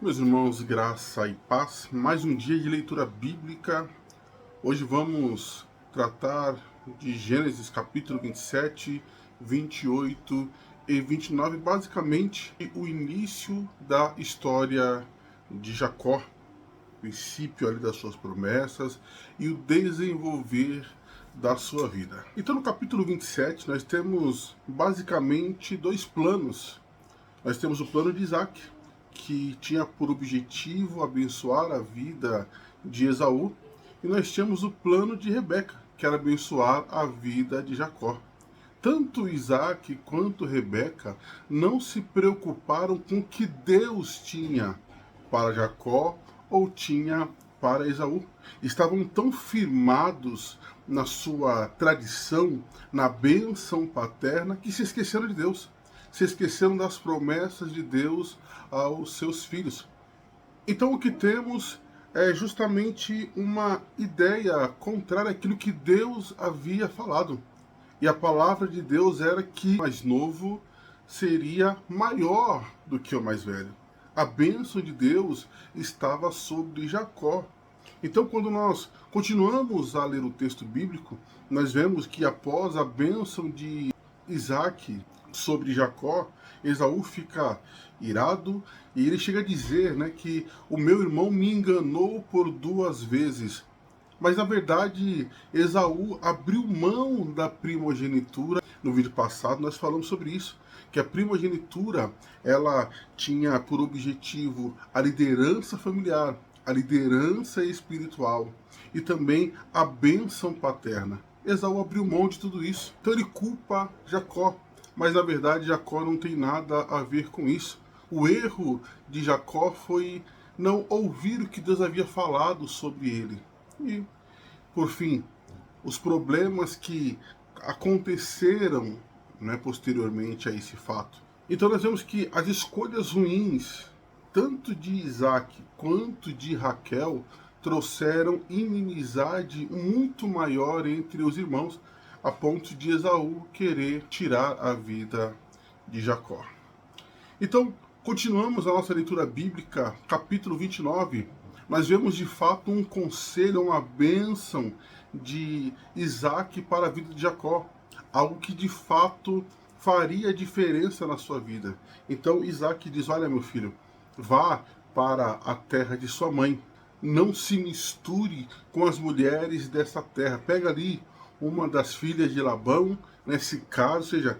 Meus irmãos, graça e paz, mais um dia de leitura bíblica. Hoje vamos tratar de Gênesis capítulo 27, 28 e 29, basicamente o início da história de Jacó, o princípio ali das suas promessas e o desenvolver da sua vida. Então no capítulo 27 nós temos basicamente dois planos. Nós temos o plano de Isaac, que tinha por objetivo abençoar a vida de Esaú, e nós tínhamos o plano de Rebeca, que era abençoar a vida de Jacó. Tanto Isaac quanto Rebeca não se preocuparam com o que Deus tinha para Jacó ou tinha para Esaú. Estavam tão firmados na sua tradição, na bênção paterna, que se esqueceram de Deus. Se esqueceram das promessas de Deus aos seus filhos. Então o que temos é justamente uma ideia contrária àquilo que Deus havia falado. E a palavra de Deus era que o mais novo seria maior do que o mais velho. A bênção de Deus estava sobre Jacó. Então, quando nós continuamos a ler o texto bíblico, nós vemos que após a bênção de Isaac sobre Jacó, Esaú fica irado e ele chega a dizer, que o meu irmão me enganou por duas vezes. Mas na verdade, Esaú abriu mão da primogenitura. No vídeo passado nós falamos sobre isso, que a primogenitura ela tinha por objetivo a liderança familiar, a liderança espiritual e também a bênção paterna. Esaú abriu mão de tudo isso. Então ele culpa Jacó, mas na verdade Jacó não tem nada a ver com isso. O erro de Jacó foi não ouvir o que Deus havia falado sobre ele. E, por fim, os problemas que aconteceram posteriormente a esse fato. Então nós vemos que as escolhas ruins, tanto de Isaac quanto de Raquel, trouxeram inimizade muito maior entre os irmãos, a ponto de Esaú querer tirar a vida de Jacó. Então, continuamos a nossa leitura bíblica, capítulo 29. Nós vemos de fato um conselho, uma bênção de Isaac para a vida de Jacó. Algo que de fato faria diferença na sua vida. Então Isaac diz: olha, meu filho, vá para a terra de sua mãe. Não se misture com as mulheres dessa terra. Pega ali uma das filhas de Labão, nesse caso, ou seja,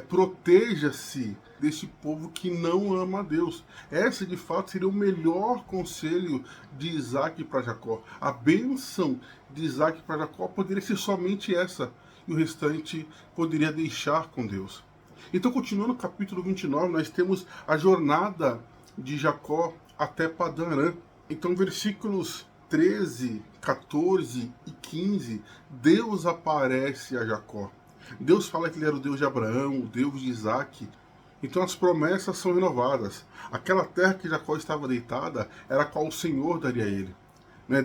proteja-se desse povo que não ama a Deus. Esse, de fato, seria o melhor conselho de Isaac para Jacó. A bênção de Isaac para Jacó poderia ser somente essa, e o restante poderia deixar com Deus. Então, continuando no capítulo 29, nós temos a jornada de Jacó até Padã Arã. Então, versículos 13, 14 e 15, Deus aparece a Jacó. Deus fala que ele era o Deus de Abraão, o Deus de Isaac. Então as promessas são renovadas. Aquela terra que Jacó estava deitada era a qual o Senhor daria a ele.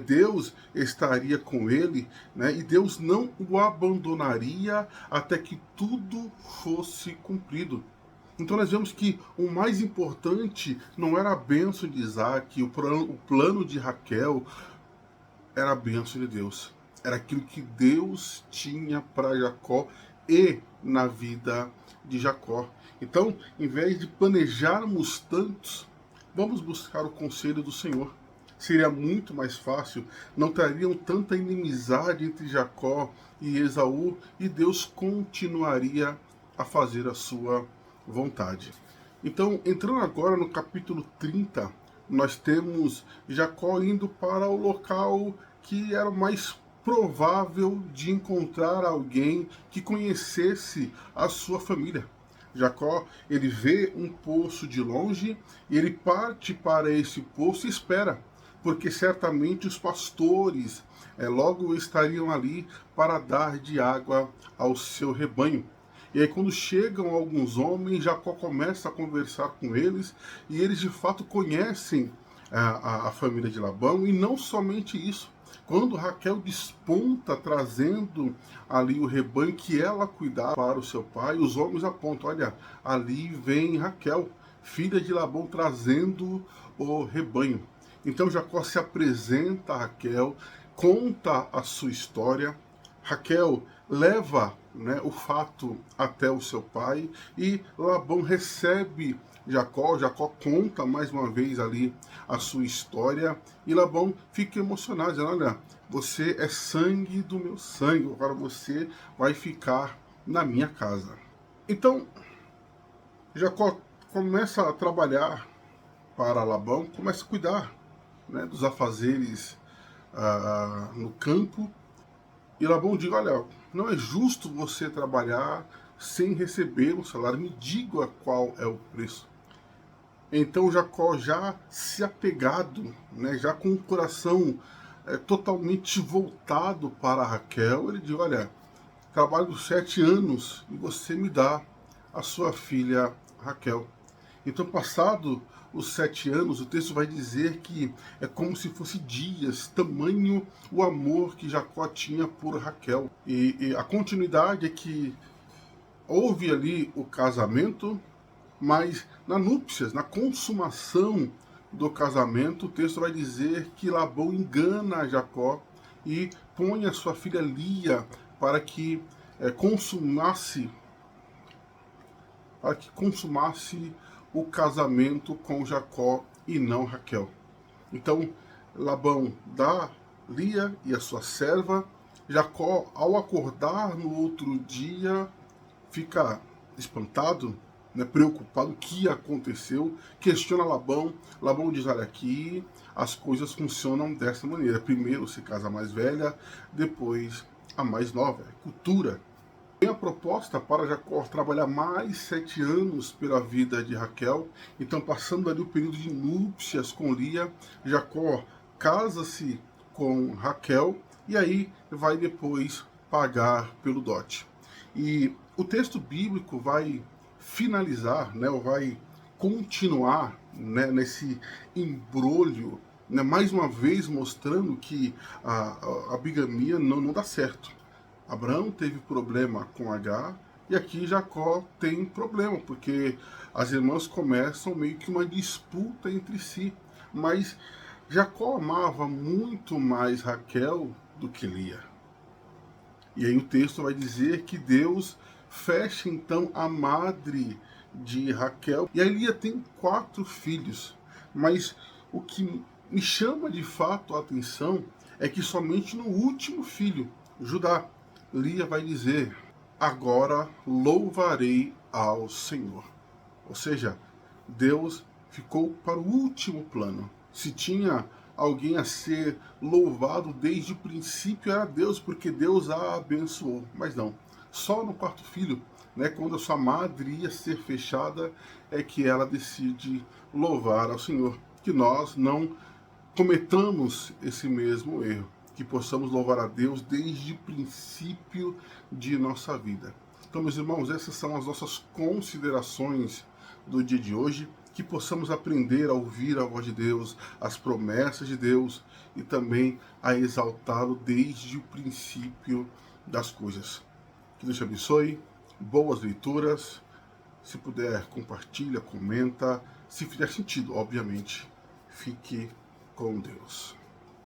Deus estaria com ele, e Deus não o abandonaria até que tudo fosse cumprido. Então nós vemos que o mais importante não era a bênção de Isaac, o plano de Raquel, era a bênção de Deus. Era aquilo que Deus tinha para Jacó e na vida de Jacó. Então, em vez de planejarmos tantos, vamos buscar o conselho do Senhor. Seria muito mais fácil, não teriam tanta inimizade entre Jacó e Esaú, e Deus continuaria a fazer a sua vontade. Então, entrando agora no capítulo 30, nós temos Jacó indo para o local que era mais provável de encontrar alguém que conhecesse a sua família. Jacó, ele vê um poço de longe e ele parte para esse poço e espera, porque certamente os pastores logo estariam ali para dar de água ao seu rebanho. E aí quando chegam alguns homens, Jacó começa a conversar com eles, e eles de fato conhecem a família de Labão, e não somente isso. Quando Raquel desponta trazendo ali o rebanho que ela cuidava para o seu pai, os homens apontam: olha, ali vem Raquel, filha de Labão, trazendo o rebanho. Então Jacó se apresenta a Raquel, conta a sua história. Raquel leva, né, o fato até o seu pai e Labão recebe Jacó. Jacó conta mais uma vez ali a sua história e Labão fica emocionado, dizendo: olha, você é sangue do meu sangue, agora você vai ficar na minha casa. Então Jacó começa a trabalhar para Labão, começa a cuidar, né, dos afazeres no campo. E Labão diz: olha, não é justo você trabalhar sem receber um salário, me diga qual é o preço. Então Jacó, já se apegado, né, já com o coração totalmente voltado para Raquel, ele diz: olha, trabalho 7 anos e você me dá a sua filha Raquel. Então, passado os 7 anos, o texto vai dizer que é como se fosse dias, tamanho o amor que Jacó tinha por Raquel. E a continuidade é que houve ali o casamento, mas na núpcias, na consumação do casamento, o texto vai dizer que Labão engana Jacó e põe a sua filha Lia para que consumasse o casamento com Jacó e não Raquel. Então Labão dá Lia e a sua serva. Jacó, ao acordar no outro dia, fica espantado, né, preocupado, o que aconteceu, questiona Labão. Labão diz: olha, aqui as coisas funcionam dessa maneira. Primeiro se casa a mais velha, depois a mais nova. É cultura. Tem a proposta para Jacó trabalhar mais 7 anos pela vida de Raquel. Então, passando ali o período de núpcias com Lia, Jacó casa-se com Raquel e aí vai depois pagar pelo dote. E o texto bíblico vai finalizar, né, ou vai continuar, né, nesse embrolho, né, mais uma vez mostrando que a bigamia não dá certo. Abraão teve problema com Agar e aqui Jacó tem problema, porque as irmãs começam meio que uma disputa entre si. Mas Jacó amava muito mais Raquel do que Lia. E aí o texto vai dizer que Deus fecha então a madre de Raquel. E aí Lia tem 4 filhos. Mas o que me chama de fato a atenção é que somente no último filho, Judá, Lia vai dizer: agora louvarei ao Senhor. Ou seja, Deus ficou para o último plano. Se tinha alguém a ser louvado desde o princípio, era Deus, porque Deus a abençoou. Mas não, só no 4º filho, né, quando a sua madre ia ser fechada, é que ela decide louvar ao Senhor. Que nós não cometamos esse mesmo erro, que possamos louvar a Deus desde o princípio de nossa vida. Então, meus irmãos, essas são as nossas considerações do dia de hoje, que possamos aprender a ouvir a voz de Deus, as promessas de Deus e também a exaltá-lo desde o princípio das coisas. Que Deus te abençoe, boas leituras, se puder compartilha, comenta, se fizer sentido, obviamente, fique com Deus.